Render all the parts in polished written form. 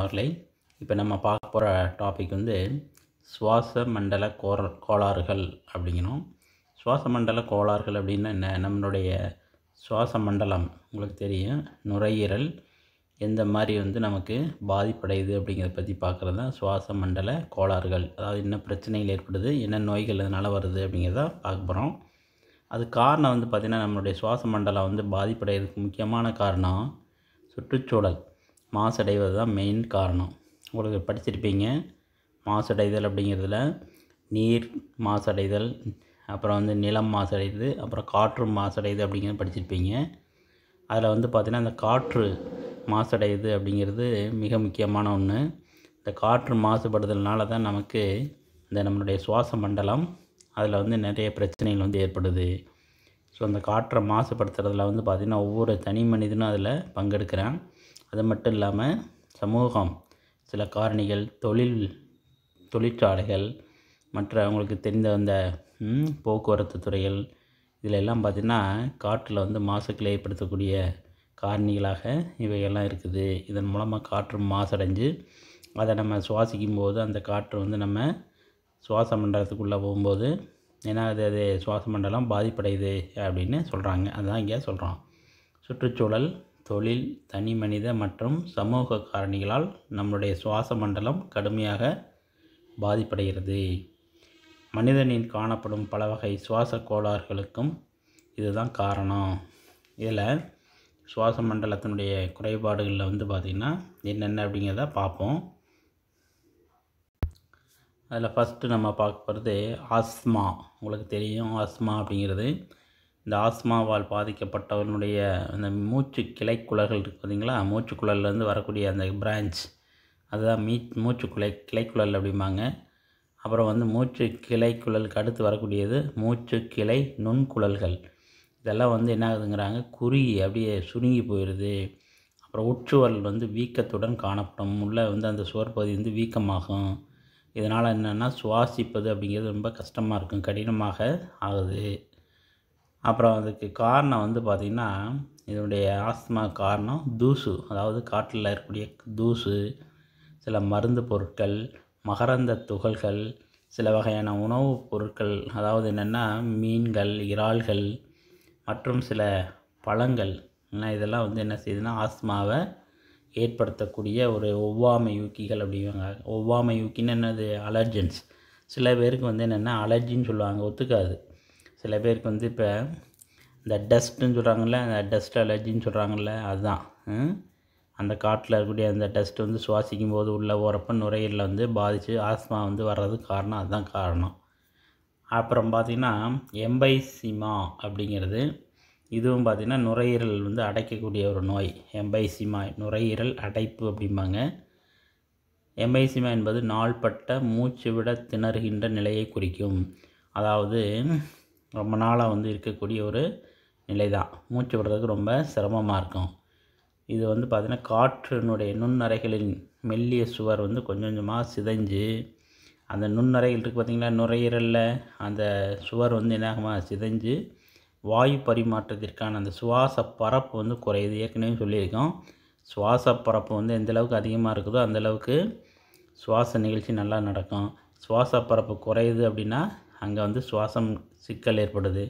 நண்பர்களே, இப்போ நம்ம பார்க்க போகிற டாபிக் வந்து சுவாச மண்டல கோளாறுகள் அப்படிங்கிறோம். சுவாச மண்டல கோளாறுகள் அப்படின்னா என்ன? நம்மளுடைய சுவாச மண்டலம் உங்களுக்கு தெரியும், நுரையீரல் எந்த மாதிரி வந்து நமக்கு பாதிப்படையுது அப்படிங்கிறத பற்றி பார்க்குறது தான் சுவாச மண்டல கோளாறுகள். அதாவது என்ன பிரச்சனைகள் ஏற்படுது, என்ன நோய்கள் அதனால் வருது அப்படிங்கிறத பார்க்க போகிறோம். அது காரணம் வந்து பார்த்திங்கன்னா, நம்மளுடைய சுவாச மண்டலம் வந்து பாதிப்படைகிறதுக்கு முக்கியமான காரணம் சுற்றுச்சூழல் மாசடைவது தான் மெயின் காரணம். உங்களுக்கு படிச்சிருப்பீங்க, மாசடைதல் அப்படிங்கிறதுல நீர் மாசடைதல், அப்புறம் வந்து நிலம் மாசடையுது, அப்புறம் காற்று மாசடையுது அப்படிங்கிறது படிச்சிருப்பீங்க. அதில் வந்து பார்த்திங்கன்னா, இந்த காற்று மாசடையுது அப்படிங்கிறது மிக முக்கியமான ஒன்று. இந்த காற்று மாசுபடுதல்னால தான் நமக்கு இந்த நம்மளுடைய சுவாச மண்டலம் அதில் வந்து நிறைய பிரச்சனைகள் வந்து ஏற்படுது. ஸோ அந்த காற்றை மாசுபடுத்துறதுல வந்து பார்த்திங்கன்னா, ஒவ்வொரு தனி மனிதனும் அதில் பங்கெடுக்கிறான். அது மட்டும் இல்லாமல் சமூகம், சில காரணிகள், தொழிற்சாலைகள், மற்ற அவங்களுக்கு தெரிந்த அந்த போக்குவரத்து துறைகள், இதில் எல்லாம் பார்த்திங்கன்னா காற்றில் வந்து மாசுக்களை ஏற்படுத்தக்கூடிய காரணிகளாக இவையெல்லாம் இருக்குது. இதன் மூலமாக காற்று மாசடைஞ்சு அதை நம்ம சுவாசிக்கும் போது அந்த காற்று வந்து நம்ம சுவாச மண்டலத்துக்குள்ளே போகும்போது ஏன்னா அது சுவாச மண்டலம் பாதிப்படையுது அப்படின்னு சொல்கிறாங்க. அதுதான் இங்கே சொல்கிறோம். சுற்றுச்சூழல், தொழில், தனி மனித மற்றும் சமூக காரணிகளால் நம்முடைய சுவாச மண்டலம் கடுமையாக பாதிப்படைகிறது. மனிதனில் காணப்படும் பல வகை சுவாச கோளாறுகளுக்கும் இதுதான் காரணம். இதில் சுவாச மண்டலத்தினுடைய குறைபாடுகளில் வந்து பார்த்திங்கன்னா என்னென்ன அப்படிங்கிறத பார்ப்போம். அதில் ஃபஸ்ட்டு நம்ம பார்க்க போகிறது ஆஸ்மா. உங்களுக்கு தெரியும் ஆஸ்மா அப்படிங்கிறது. இந்த ஆஸ்மாவால் பாதிக்கப்பட்டவனுடைய அந்த மூச்சு கிளைக்குழல்கள் இருக்குது பார்த்திங்களா, மூச்சுக்குழல்லேருந்து வரக்கூடிய அந்த பிரான்ச், அதுதான் கிளைக்குழல் அப்படிம்பாங்க. அப்புறம் வந்து மூச்சு கிளைக்குழலுக்கு அடுத்து வரக்கூடியது மூச்சு கிளை நுண்குழல்கள். இதெல்லாம் வந்து என்ன ஆகுதுங்கிறாங்க, குறுகி அப்படியே சுருங்கி போயிடுது. அப்புறம் உட்சுவல் வந்து வீக்கத்துடன் காணப்படும். உள்ளே வந்து அந்த சுவர் பகுதி வந்து வீக்கமாகும். இதனால் என்னென்னா சுவாசிப்பது அப்படிங்கிறது ரொம்ப கஷ்டமாக இருக்கும், கடினமாக ஆகுது. அப்புறம் அதுக்கு காரணம் வந்து பார்த்திங்கன்னா, இதனுடைய ஆஸ்துமா காரணம் தூசு, அதாவது காற்றில் இருக்கக்கூடிய தூசு, சில மருந்து பொருட்கள், மகரந்த துகள்கள், சில வகையான உணவுப் பொருட்கள், அதாவது என்னென்னா மீன்கள், இறால்கள் மற்றும் சில பழங்கள், இதெல்லாம் வந்து என்ன செய்யுதுன்னா ஆஸ்துமாவை ஏற்படுத்தக்கூடிய ஒரு ஒவ்வாமை ஊக்கிகள் அப்படிங்கிறாங்க. ஒவ்வாமை ஊக்கின்னு என்னது, அலர்ஜென்ஸ். சில பேருக்கு வந்து என்னென்னா அலர்ஜின்னு சொல்லுவாங்க, ஒத்துக்காது. சில பேருக்கு வந்து இப்போ இந்த டஸ்ட்டுன்னு சொல்கிறாங்கல்ல, அந்த டஸ்ட் அலர்ஜின்னு சொல்கிறாங்கல்ல, அதுதான். அந்த காட்டில் இருக்கக்கூடிய அந்த டஸ்ட்டு வந்து சுவாசிக்கும் போது உள்ளே போகிறப்ப நுரையீரலில் வந்து பாதித்து ஆஸ்மா வந்து வர்றதுக்கு காரணம் அதுதான் காரணம். அப்புறம் பார்த்திங்கன்னா எம்பைசிமா அப்படிங்கிறது, இதுவும் பார்த்திங்கன்னா நுரையீரல் வந்து அடைக்கக்கூடிய ஒரு நோய். எம்பைசிமா நுரையீரல் அடைப்பு அப்படிம்பாங்க. எம்பைசிமா என்பது நாள்பட்ட மூச்சு விட திணறுகின்ற நிலையை குறிக்கும். அதாவது ரொம்ப நாளாக வந்து இருக்கக்கூடிய ஒரு நிலை தான், மூச்சு விடுறதுக்கு ரொம்ப சிரமமாக இருக்கும். இது வந்து பார்த்திங்கன்னா காற்றினுடைய நுண்ணறைகளின் மெல்லிய சுவர் வந்து கொஞ்சம் கொஞ்சமாக சிதைஞ்சு, அந்த நுண்ணறைகள் இருக்குது பார்த்திங்களா நுரையீரலில், அந்த சுவர் வந்து என்னாகுமா சிதைஞ்சு வாயு பரிமாற்றத்திற்கான அந்த சுவாச பரப்பு வந்து குறையுது. ஏற்கனவே சொல்லியிருக்கோம், சுவாச பரப்பு வந்து எந்தளவுக்கு அதிகமாக இருக்குதோ அந்தளவுக்கு சுவாச நிகழ்ச்சி நல்லா நடக்கும். சுவாச பரப்பு குறையுது அப்படின்னா அங்கே வந்து சுவாசம் சிக்கல் ஏற்படுது.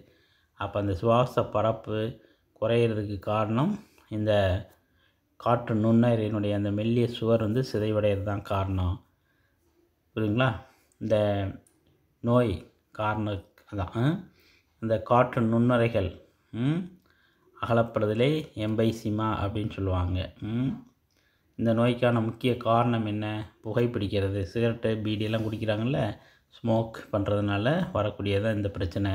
அப்போ அந்த சுவாச பரப்பு குறையிறதுக்கு காரணம் இந்த காற்று நுண்ணறையினுடைய அந்த மெல்லிய சுவர் வந்து சிதைவடைகிறது தான் காரணம். புரியுதுங்களா? இந்த நோய் காரணம் அதான் இந்த காற்று நுண்ணறைகள் அகலப்படுதலே எம்பைசிமா அப்படின்னு சொல்லுவாங்க. இந்த நோய்க்கான முக்கிய காரணம் என்ன? புகைப்பிடிக்கிறது, சிகரெட்டு, பீடியெல்லாம் குடிக்கிறாங்கல்ல, ஸ்மோக் பண்ணுறதுனால வரக்கூடியதான் இந்த பிரச்சனை.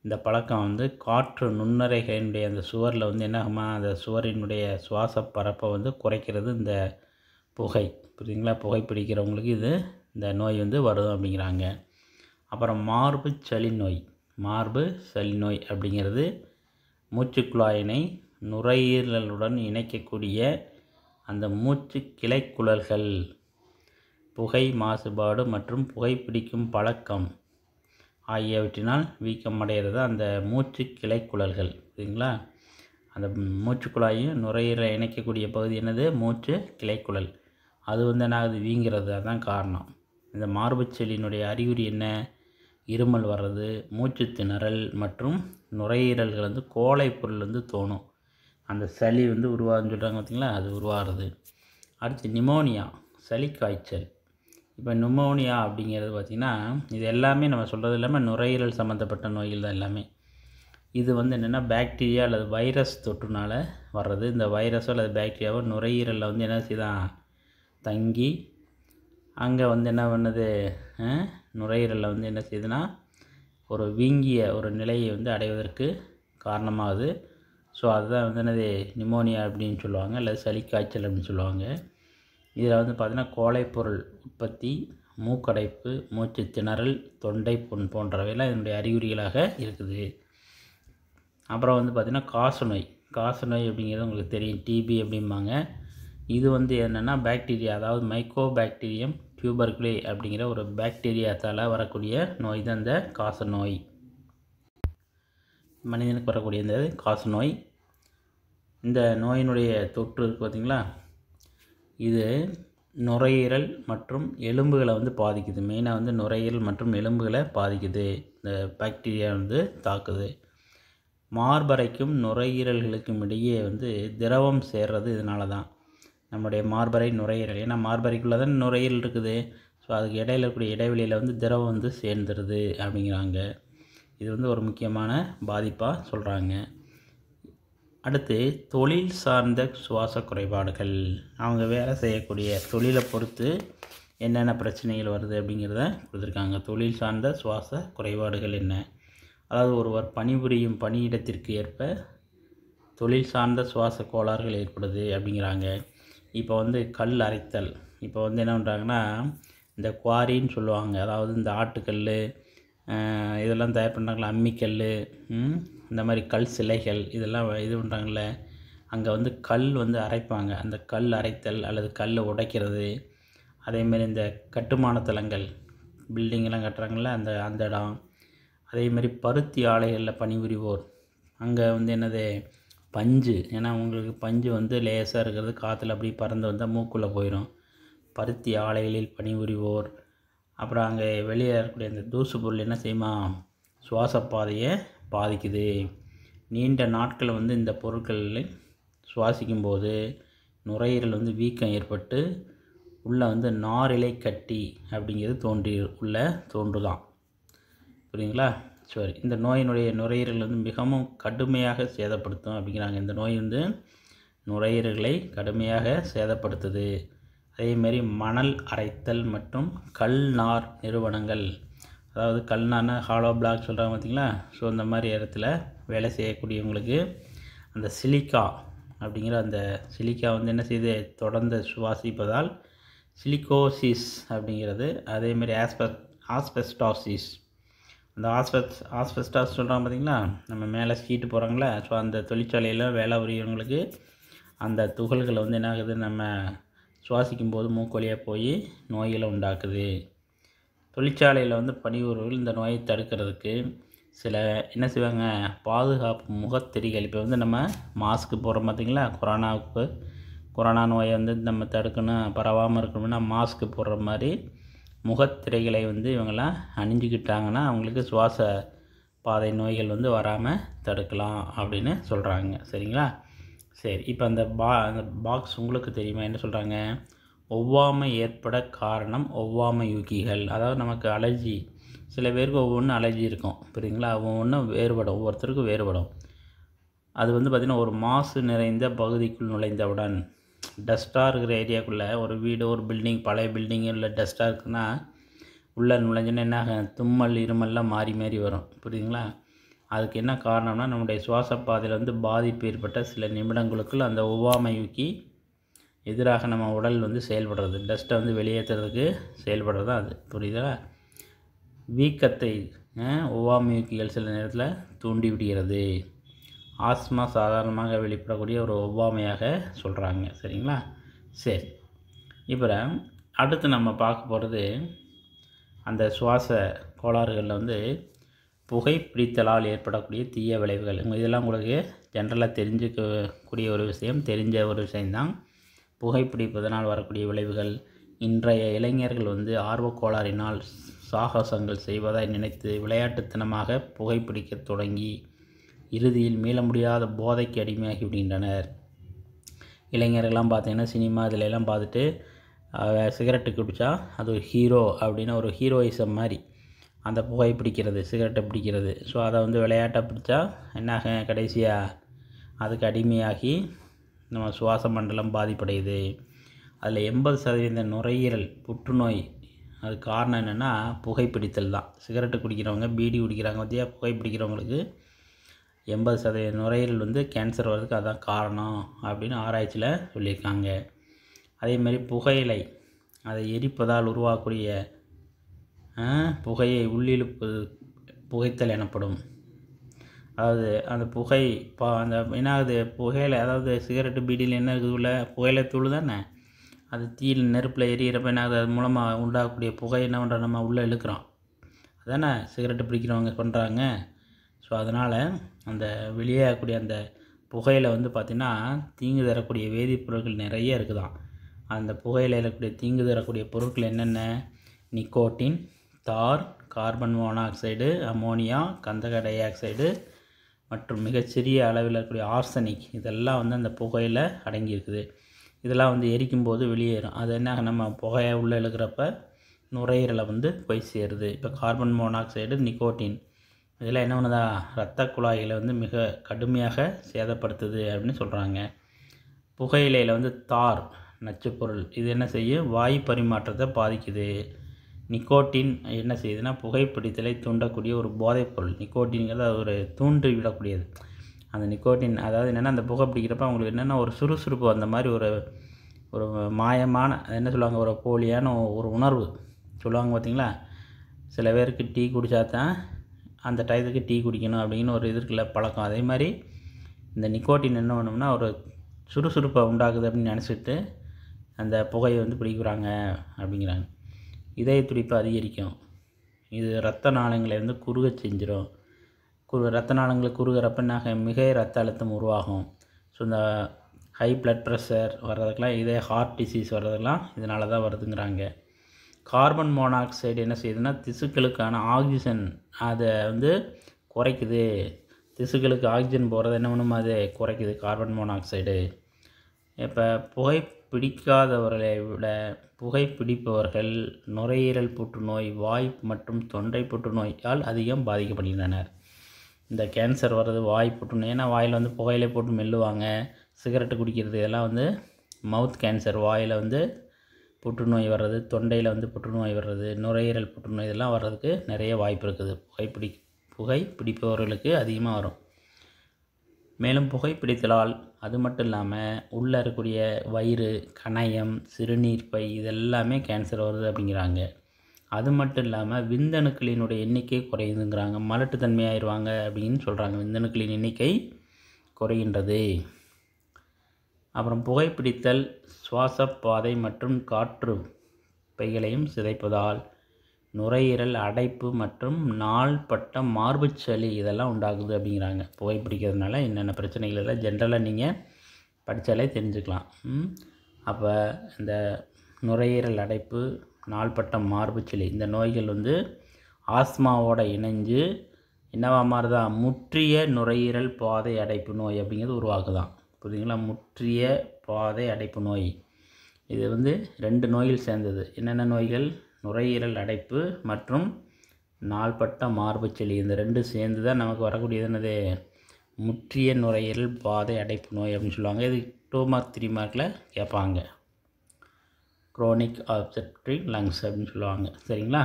இந்த பழக்கம் வந்து காற்று நுண்ணறைகளினுடைய அந்த சுவரில் வந்து என்னாகுமா, அந்த சுவரினுடைய சுவாச பரப்பை வந்து குறைக்கிறது இந்த புகை. புரியுதுங்களா? புகைப்பிடிக்கிறவங்களுக்கு இந்த நோய் வந்து வரும் அப்படிங்கிறாங்க. அப்புறம் மார்பு சளி நோய் அப்படிங்கிறது மூச்சுக்குழாயினை நுரையீரலுடன் இணைக்கக்கூடிய அந்த மூச்சு கிளைக்குழல்கள் புகை மாசுபாடு மற்றும் புகைப்பிடிக்கும் பழக்கம் ஆகியவற்றினால் வீக்கமடைகிறது அந்த மூச்சு கிளைக்குழல்கள். சரிங்களா? அந்த மூச்சுக்குழாயும் நுரையீரலை இணைக்கக்கூடிய பகுதி என்னது, மூச்சு கிளைக்குழல். அது வந்து என்ன ஆகுது, வீங்கிறது. அதுதான் காரணம். இந்த மார்புச்சளியினுடைய அறிகுறி என்ன? இருமல் வர்றது, மூச்சு திணறல் மற்றும் நுரையீரல்கள் வந்து கோழை பொருள் வந்து தோணும். அந்த சளி வந்து உருவாகுன்னு சொல்கிறாங்க பார்த்திங்களா, அது உருவாகிறது. அடுத்து நிமோனியா, சளி காய்ச்சல். இப்போ நிமோனியா அப்படிங்கிறது பார்த்திங்கன்னா, இது எல்லாமே நம்ம சொல்கிறது இல்லாமல் நுரையீரல் சம்மந்தப்பட்ட நோய்கள் தான் எல்லாமே. இது வந்து என்னென்னா பாக்டீரியா அல்லது வைரஸ் தொற்றுனால வர்றது. இந்த வைரஸோ அல்லது பாக்டீரியாவோ நுரையீரலில் வந்து என்ன செய்தான் தங்கி அங்கே வந்து என்ன பண்ணுது, நுரையீரலில் வந்து என்ன செய்யுதுன்னா ஒரு வீங்கிய ஒரு நிலையை வந்து அடைவதற்கு காரணமாகுது. ஸோ அதுதான் வந்து என்னது நிமோனியா அப்படின்னு சொல்லுவாங்க, அல்லது சளி காய்ச்சல் அப்படின்னு சொல்லுவாங்க. இதில் வந்து பார்த்திங்கன்னா கோழைப்பொருள் உற்பத்தி, மூக்கடைப்பு, மூச்சு திணறல், தொண்டை புண் போன்றவையெல்லாம் இதனுடைய அறிகுறிகளாக இருக்குது. அப்புறம் வந்து பார்த்திங்கன்னா காசநோய். காசநோய் அப்படிங்கிறது உங்களுக்கு தெரியும், டிபி அப்படிம்பாங்க. இது வந்து என்னென்னா பாக்டீரியா, அதாவது மைக்கோபாக்டீரியம் டியூபர்குலே அப்படிங்கிற ஒரு பாக்டீரியாத்தால் வரக்கூடிய நோய் தான் இந்த காசநோய். மனிதனுக்கு வரக்கூடிய இந்த காசநோய். இந்த நோயினுடைய தொற்று இருக்குது பார்த்திங்களா, இது நுரையீரல் மற்றும் எலும்புகளை வந்து பாதிக்குது. மெயினாக வந்து நுரையீரல் மற்றும் எலும்புகளை பாதிக்குது. இந்த பாக்டீரியா வந்து தாக்குது. மார்பறைக்கும் நுரையீரல்களுக்கும் இடையே வந்து திரவம் சேர்றது இதனால தான். நம்முடைய மார்பறை நுரையீரல், ஏன்னா மார்பறைக்குள்ளே தான் நுரையீரல் இருக்குது. ஸோ அதுக்கு இடையில் இருக்கக்கூடிய இடைவெளியில் வந்து திரவம் வந்து சேர்ந்துருது அப்படிங்கிறாங்க. இது வந்து ஒரு முக்கியமான பாதிப்பாக சொல்கிறாங்க. அடுத்து தொழில் சார்ந்த சுவாச குறைபாடுகள். அவங்க வேலை செய்யக்கூடிய தொழிலை பொறுத்து என்னென்ன பிரச்சனைகள் வருது அப்படிங்கிறத கொடுத்துருக்காங்க. தொழில் சார்ந்த சுவாச குறைபாடுகள் என்ன? அதாவது ஒருவர் பணிபுரியும் பணியிடத்திற்கு ஏற்ப தொழில் சார்ந்த சுவாச கோளாறுகள் ஏற்படுது அப்படிங்கிறாங்க. இப்போ வந்து கல் அரைத்தல், இப்போ வந்து என்ன பண்ணுறாங்கன்னா இந்த குவாரின்னு சொல்லுவாங்க, அதாவது இந்த ஆட்டுக்கல் இதெல்லாம் தயார் பண்ணுறாங்களா, அம்மிக்கல், இந்த மாதிரி கல் சிலைகள் இதெல்லாம் இது பண்ணுறாங்கள, அங்கே வந்து கல் வந்து அரைப்பாங்க. அந்த கல் அரைத்தல் அல்லது கல் உடைக்கிறது. அதேமாதிரி இந்த கட்டுமான தளங்கள், பில்டிங்கெல்லாம் கட்டுறாங்கள அந்த இடம். அதேமாதிரி பருத்தி ஆலைகளில் பணிபுரிவோர், அங்கே வந்து என்னது பஞ்சு, ஏன்னா உங்களுக்கு பஞ்சு வந்து லேசாக இருக்கிறது, காற்றுல அப்படி பறந்து வந்தால் மூக்குள்ளே போயிடும். பருத்தி ஆலைகளில் பணிபுரிவோர். அப்புறம் அங்கே வெளியே இருக்கக்கூடிய அந்த தூசு பொருள் என்ன செய்யுமா, சுவாச பாதையை பாதிக்குது. நீண்ட நாட்கள் வந்து இந்த பொருட்களில் சுவாசிக்கும்போது நுரையீரல் வந்து வீக்கம் ஏற்பட்டு உள்ளே வந்து நாரிலை கட்டி அப்படிங்கிறது தோன்றுதான். புரியுங்களா? சரி, இந்த நோயினுடைய நுரையீரல் வந்து மிகவும் கடுமையாக சேதப்படுத்தும் அப்படிங்கிறாங்க. இந்த நோய் வந்து நுரையீரல்களை கடுமையாக சேதப்படுத்துது. அதேமாரி மணல் அரைத்தல் மற்றும் கல்நார் நிறுவனங்கள், அதாவது கல்நார்னா ஹாலோ பிளாக் சொல்கிறாங்க பார்த்திங்களா. ஸோ இந்த மாதிரி இடத்துல வேலை செய்யக்கூடியவங்களுக்கு அந்த சிலிக்கா அப்படிங்கிற அந்த சிலிக்கா வந்து என்ன செய்யுது, தொடர்ந்து சுவாசிப்பதால் சிலிக்கோசிஸ் அப்படிங்கிறது. அதேமாரி ஆஸ்பெஸ்டாசிஸ், அந்த ஆஸ்பெஸ்டாஸ் சொல்கிறாங்க பார்த்திங்களா, நம்ம மேலே ஷீட்டு போகிறாங்களே, ஸோ அந்த தொழிற்சாலையில் வேலை புரியவங்களுக்கு அந்த துகள்களை வந்து என்ன ஆகுது, நம்ம சுவாசிக்கும்போது மூக்கு வழியாக போய் நோய்களை உண்டாக்குது. தொழிற்சாலையில் வந்து பணிபுரிவர்கள் இந்த நோயை தடுக்கிறதுக்கு சில என்ன செய்வாங்க, பாதுகாப்பு முகத்திரைகள். இப்போ வந்து நம்ம மாஸ்க்கு போடுறோம் பார்த்திங்களா, கொரோனா நோயை வந்து நம்ம தடுக்கணும், பரவாமல் இருக்கணும்னா மாஸ்க்கு போடுற மாதிரி முகத்திரைகளை வந்து இவங்களாம் அணிஞ்சிக்கிட்டாங்கன்னா அவங்களுக்கு சுவாச பாதை நோய்கள் வந்து வராமல் தடுக்கலாம் அப்படின்னு சொல்கிறாங்க. சரிங்களா? சரி, இப்போ அந்த பாக்ஸ் உங்களுக்கு தெரியுமா, என்ன சொல்கிறாங்க, ஒவ்வாமை ஏற்பட காரணம் ஒவ்வாமை யூக்கிகள். அதாவது நமக்கு அலர்ஜி, சில பேருக்கு ஒவ்வொன்றும் அலர்ஜி இருக்கும், புரியுங்களா, ஒவ்வொன்றும் வேறுபடும், ஒவ்வொருத்தருக்கும் வேறுபடும். அது வந்து பார்த்திங்கன்னா ஒரு மாசு நிறைந்த பகுதிக்குள் நுழைந்தவுடன், டஸ்ட்டாக இருக்கிற ஏரியாக்குள்ளே ஒரு வீடு, ஒரு பில்டிங், பழைய பில்டிங்கு இல்லை டஸ்ட்டாக இருக்குன்னா உள்ளே நுழைஞ்சுன்னா என்ன ஆகும், தும்மல் இருமல்லாம் மாறி மாறி வரும், புரியுதுங்களா. அதுக்கு என்ன காரணம்னா நம்முடைய சுவாச பாதையில் வந்து பாதிப்பு ஏற்பட்ட சில நிமிடங்களுக்குள் அந்த ஒவ்வாமைக்கு எதிராக நம்ம உடல் வந்து செயல்படுறது, டஸ்ட்டை வந்து வெளியேற்றுறதுக்கு செயல்படுறது தான் அது, புரியுதா. வீக்கத்தை ஒவ்வாமையூக்கிகள் சில நேரத்தில் தூண்டி விடுகிறது. ஆஸ்மா சாதாரணமாக வெளிப்படக்கூடிய ஒரு ஒவ்வாமையாக சொல்கிறாங்க. சரிங்களா? சரி, இப்போ அடுத்து நம்ம பார்க்க போகிறது அந்த சுவாச கோளாறுகளில் வந்து புகைப்பிடித்தலால் ஏற்படக்கூடிய தீய விளைவுகள். இதெல்லாம் உங்களுக்கு ஜென்ரலாக தெரிஞ்சிக்கக்கூடிய ஒரு விஷயம், தெரிஞ்ச ஒரு விஷயந்தான். புகைப்பிடிப்பதனால் வரக்கூடிய விளைவுகள். இன்றைய இளைஞர்கள் ஆர்வக் கோளாறினால் சாகசங்கள் செய்வதாய் நினைத்து விளையாட்டுத்தனமாக புகைப்பிடிக்க தொடங்கி இறுதியில் மீள முடியாத போதைக்கு அடிமையாகி விடுகின்றனர். இளைஞர்கள்லாம் பார்த்திங்கன்னா சினிமா இதிலெல்லாம் பார்த்துட்டு சிகரெட்டு குடித்தா அது ஒரு ஹீரோ அப்படின்னு ஒரு ஹீரோயிசம் மாதிரி அந்த புகை பிடிக்கிறது, சிகரெட்டை பிடிக்கிறது. ஸோ அதை விளையாட்டை பிடிச்சா என்னாக கடைசியாக அதுக்கு அடிமையாகி நம்ம சுவாச மண்டலம் பாதிப்படையுது. அதில் 80% நுரையீரல் புற்றுநோய். அது காரணம் என்னென்னா புகைப்பிடித்தல் தான். சிகரெட்டு குடிக்கிறவங்க, பீடி குடிக்கிறாங்க பார்த்தியா, புகைப்பிடிக்கிறவங்களுக்கு 80% நுரையீரல் கேன்சர் வர்றதுக்கு அதுதான் காரணம் அப்படின்னு ஆராய்ச்சியில் சொல்லியிருக்காங்க. அதேமாதிரி புகையிலை, அதை எரிப்பதால் உருவாகக்கூடிய புகையை உள்ளிழுப்பது புகைத்தல் எனப்படும். அதாவது அந்த புகை அந்த என்னாகுது, புகையில அதாவது சிகரெட்டு பீடியில் என்ன இருக்குது, உள்ள புகையிலை தூள் தானே, அது தீயில் நெருப்பில் எரியிறப்ப என்ன ஆகுது, அது மூலமாக உண்டாகக்கூடிய புகை என்ன பண்ணுறோம், நம்ம உள்ளே இழுக்கிறோம். அதானே சிகரெட்டு பிடிக்கிறவங்க பண்ணுறாங்க. ஸோ அதனால் அந்த வெளியேறக்கூடிய அந்த புகையில் பார்த்திங்கன்னா தீங்கு தரக்கூடிய வேதிப்பொருட்கள் நிறைய இருக்குதாம். அந்த புகையில் இருக்கக்கூடிய தீங்கு தரக்கூடிய பொருட்கள் என்னென்ன, நிக்கோட்டின், தார், கார்பன் மோனாக்சைடு, அமோனியா, கந்தக டை ஆக்சைடு மற்றும் மிகச்சிறிய அளவில் இருக்கக்கூடிய ஆர்சனிக், இதெல்லாம் அந்த புகையில் அடங்கியிருக்குது. இதெல்லாம் எரிக்கும்போது வெளியேறும். அது என்ன, நம்ம புகையை உள்ளே இழுக்கிறப்ப நுரையீரலை போய் சேருது. இப்போ கார்பன் மோனாக்சைடு, நிக்கோட்டின் இதெல்லாம் என்ன பண்ணுதா, இரத்த குழாய்களை மிக கடுமையாக சேதப்படுத்துது அப்படின்னு சொல்கிறாங்க. புகையிலையில் தார் நச்சுப்பொருள், இது என்ன செய்யும், வாயு பரிமாற்றத்தை பாதிக்குது. நிக்கோட்டின் என்ன செய்யுதுன்னா புகைப்பிடித்தலை தூண்டக்கூடிய ஒரு போதைப்பொருள். நிக்கோட்டின்ங்கிறது அது ஒரு தூண்டி விடக்கூடியது. அந்த நிக்கோட்டின் அதாவது என்னென்னா அந்த புகை பிடிக்கிறப்ப அவங்களுக்கு என்னென்னா ஒரு சுறுசுறுப்பு, அந்த மாதிரி ஒரு ஒரு மாயமான என்ன சொல்லுவாங்க, ஒரு போலியான ஒரு உணர்வு சொல்லுவாங்க பார்த்திங்களா. சில பேருக்கு டீ குடித்தா தான் அந்த டயத்துக்கு டீ குடிக்கணும் அப்படின்னு ஒரு இருக்குல்ல பழக்கம். அதே மாதிரி இந்த நிக்கோட்டின் என்ன பண்ணோம்னா ஒரு சுறுசுறுப்பை உண்டாக்குது அப்படின்னு நினச்சிட்டு அந்த புகையை பிடிக்கிறாங்க அப்படிங்கிறாங்க. இதய துடிப்பு அதிகரிக்கும். இது இரத்த நாளங்களை குறுக செஞ்சிடும். இரத்த நாளங்களை குறுகிறப்ப மிக இரத்த அழுத்தம் உருவாகும். ஸோ இந்த ஹை பிளட் ப்ரெஷர் வர்றதுக்கெலாம், இதே ஹார்ட் டிசீஸ் வர்றதுக்கெலாம் இதனால தான் வருதுங்கிறாங்க. கார்பன் மோனாக்சைடு என்ன செய்யுதுன்னா திசுக்களுக்கான ஆக்சிஜன் அதை குறைக்குது. திசுக்களுக்கு ஆக்சிஜன் போகிறது என்ன பண்ணும், அது குறைக்குது கார்பன் மோனாக்சைடு. இப்போ புகைப்பிடிக்காதவர்களை விட புகைப்பிடிப்பவர்கள் நுரையீரல் புற்றுநோய், வாய் மற்றும் தொண்டை புற்றுநோயால் அதிகம் பாதிக்கப்படுகின்றனர். இந்த கேன்சர் வர்றது வாய் புற்றுநோய், ஏன்னா வாயில் புகையிலை போட்டு மெல்லுவாங்க, சிகரெட்டு குடிக்கிறது, இதெல்லாம் மவுத் கேன்சர், வாயில் புற்றுநோய் வர்றது, தொண்டையில் புற்றுநோய் வர்றது, நுரையீரல் புற்றுநோய், இதெல்லாம் வர்றதுக்கு நிறைய வாய்ப்பு இருக்குது. புகைப்பிடிப்பவர்களுக்கு அதிகமாக வரும். மேலும் புகைப்பிடித்தலால் அது மட்டும் இல்லாமல் உள்ளே இருக்கக்கூடிய வயிறு, கணையம், சிறுநீர்ப்பை இதெல்லாமே கேன்சர் வருது அப்படிங்கிறாங்க. அது மட்டும் இல்லாமல் விந்தணுக்களினுடைய எண்ணிக்கை குறையுதுங்கிறாங்க. மலட்டுத்தன்மையாயிருவாங்க அப்படின்னு சொல்கிறாங்க. விந்தணுக்களின் எண்ணிக்கை குறைகின்றது. அப்புறம் புகைப்பிடித்தல் சுவாச பாதை மற்றும் காற்று பைகளையும் சிதைப்பதால் நுரையீரல் அடைப்பு மற்றும் நாள்பட்ட மார்புச்சளி இதெல்லாம் உண்டாகுது அப்படிங்கிறாங்க. புகைப்பிடிக்கிறதுனால என்னென்ன பிரச்சனைகள் எல்லாம் ஜென்ரலாக நீங்கள் படித்தாலே தெரிஞ்சுக்கலாம். அப்போ இந்த நுரையீரல் அடைப்பு, நாள்பட்ட மார்புச்சளி இந்த நோய்கள் ஆஸ்மாவோட இணைஞ்சு என்னவா மாறுதா, முற்றிய நுரையீரல் பாதை அடைப்பு நோய் அப்படிங்கிறது உருவாக்குதான். புரியுதுங்களா? முற்றிய பாதை அடைப்பு நோய் இது 2 நோய்கள் சேர்ந்தது. என்னென்ன நோய்கள்? நுரையீரல் அடைப்பு மற்றும் நாள்பட்ட மார்புச்சளி. இந்த 2 சேர்ந்து தான் நமக்கு வரக்கூடியது என்னது, முற்றிய நுரையீரல் பாதை அடைப்பு நோய் அப்படின்னு சொல்லுவாங்க. இது 2 மார்க் 3 மார்க்கில் கேட்பாங்க. குரோனிக் ஆப்ஸ்ட்ரக்டிவ் லங்ஸ் அப்படின்னு சொல்லுவாங்க. சரிங்களா?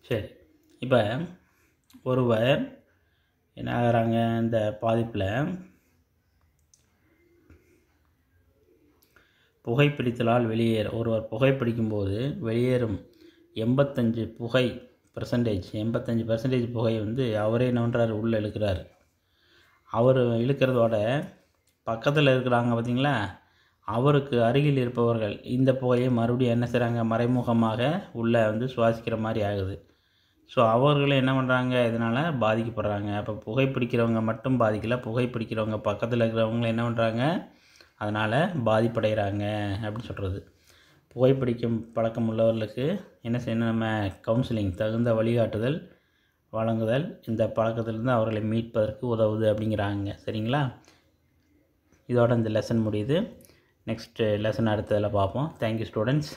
சரி, இப்போ ஒருவர் என்ன ஆகிறாங்க, இந்த பாதிப்பில் புகைப்பிடித்தலால் ஒருவர் புகைப்பிடிக்கும்போது வெளியேறும் 85% புகை அவரே என்ன பண்ணுறாரு, உள்ளே இழுக்கிறார். அவர் இழுக்கிறதோட பக்கத்தில் இருக்கிறாங்க பார்த்திங்களா, அவருக்கு அருகில் இருப்பவர்கள் இந்த புகையை மறுபடியும் என்ன செய்கிறாங்க, மறைமுகமாக உள்ளே சுவாசிக்கிற மாதிரி ஆகுது. ஸோ அவர்களும் என்ன பண்ணுறாங்க, இதனால் பாதிக்கப்படுறாங்க. அப்போ புகைப்பிடிக்கிறவங்க மட்டும் பாதிக்கலை, புகைப்பிடிக்கிறவங்க பக்கத்தில் இருக்கிறவங்களும் என்ன பண்ணுறாங்க, அதனால் பாதிப்படைகிறாங்க அப்படின்னு சொல்கிறது. புகைப்பிடிக்கும் பழக்கம் உள்ளவர்களுக்கு என்ன செய்யணும், நம்ம கவுன்சிலிங் தகுந்த வழிகாட்டுதல் வழங்குதல் இந்த பழக்கத்திலிருந்து அவர்களை மீட்பதற்கு உதவுது அப்படிங்கிறாங்க. சரிங்களா? இதோட இந்த லெசன் முடியுது. நெக்ஸ்ட்டு லெசன் அடுத்ததில் பார்ப்போம். Thank you students.